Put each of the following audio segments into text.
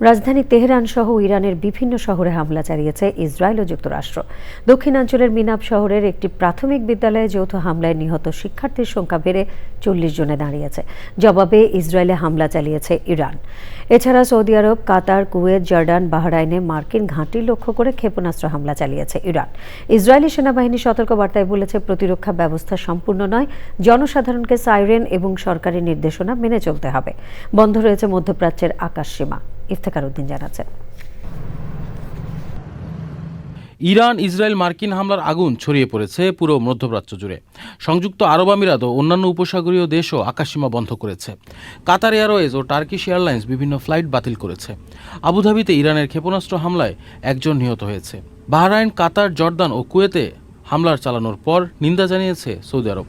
রাজধানী তেহরান সহ ইরানের বিভিন্ন শহরে হামলা চালিয়েছে ইসরায়েল ও যুক্তরাষ্ট্র। দক্ষিণাঞ্চলের মিনাব শহরের একটি প্রাথমিক বিদ্যালয়ে যৌথ হামলায় নিহত শিক্ষার্থীর সংখ্যা বেড়ে 40 জনে দাঁড়িয়েছে। জবাবে ইসরায়েলে হামলা চালিয়েছে ইরান। এছাড়া সৌদি আরব, কাতার, কুয়েত, জর্ডান, বাহরাইনে মার্কিন ঘাঁটি লক্ষ্য করে ক্ষেপণাস্ত্র হামলা চালিয়েছে ইরান। ইসরায়েলি সেনাবাহিনী সতর্কবার্তায় বলেছে, প্রতিরক্ষা ব্যবস্থা সম্পূর্ণ নয়, জনসাধারণকে সাইরেন এবং সরকারি নির্দেশনা মেনে চলতে হবে। বন্ধ রয়েছে মধ্যপ্রাচ্যের আকাশসীমা। ইফতেখার উদ্দিন জানাচ্ছেন। ইরান ইসরায়েল মার্কিন হামলার আগুন ছড়িয়ে পড়েছে পুরো মধ্যপ্রাচ্য জুড়ে। সংযুক্ত আরব আমিরাত ও অন্যান্য উপসাগরীয় দেশও আকাশসীমা বন্ধ করেছে। কাতার এয়ারওয়েজ ও টার্কিশ এয়ারলাইন্স বিভিন্ন ফ্লাইট বাতিল করেছে। আবুধাবিতে ইরানের ক্ষেপণাস্ত্র হামলায় একজন নিহত হয়েছে। বাহরাইন, কাতার, জর্দান ও কুয়েতে হামলার চালানোর পর নিন্দা জানিয়েছে সৌদি আরব।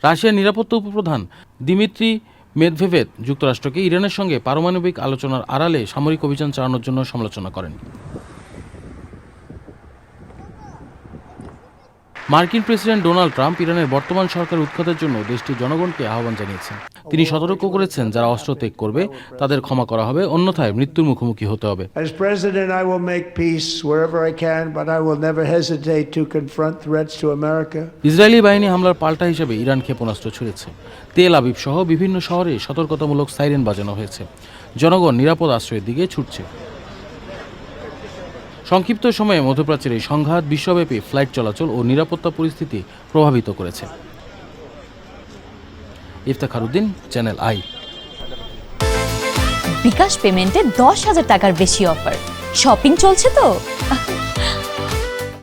রাশিয়ার নিরাপত্তা উপপ্রধান দিমিত্রি মেদভেদেভ যুক্তরাষ্ট্রকে ইরানের সঙ্গে পারমাণবিক আলোচনার আড়ালে সামরিক অভিযান চালানোর জন্য সমালোচনা করেন। মার্কিন প্রেসিডেন্ট ডোনাল্ড ট্রাম্প ইরানের বর্তমান সরকার উৎখাতের জন্য দেশটির জনগণকে আহ্বান জানিয়েছেন। তিনি সতর্ক করেছেন, যারা অস্ত্র ত্যাগ করবে তাদের ক্ষমা করা হবে, অন্যথায় মৃত্যুর মুখোমুখি হতে হবে। As president, I will make peace wherever I can, but I will never hesitate to confront threats to America. Israeli বাহিনী হামলার পাল্টা হিসেবে ইরান ক্ষেপণাস্ত্র ছুড়েছে। তেল আবিব সহ বিভিন্ন শহরে সতর্কতামূলক সাইরেন বাজানো হয়েছে। জনগণ নিরাপদ আশ্রয়ের দিকে ছুটছে। সংক্ষিপ্ত সময়ে মধ্যপ্রাচ্যের এই সংঘাত বিশ্বব্যাপী ফ্লাইট চলাচল ও নিরাপত্তা পরিস্থিতি প্রভাবিত করেছে। Iftekhar Uddin, channel I. বিকাশ পেমেন্টে 10,000 টাকার বেশি অফার। শপিং চলছে তো।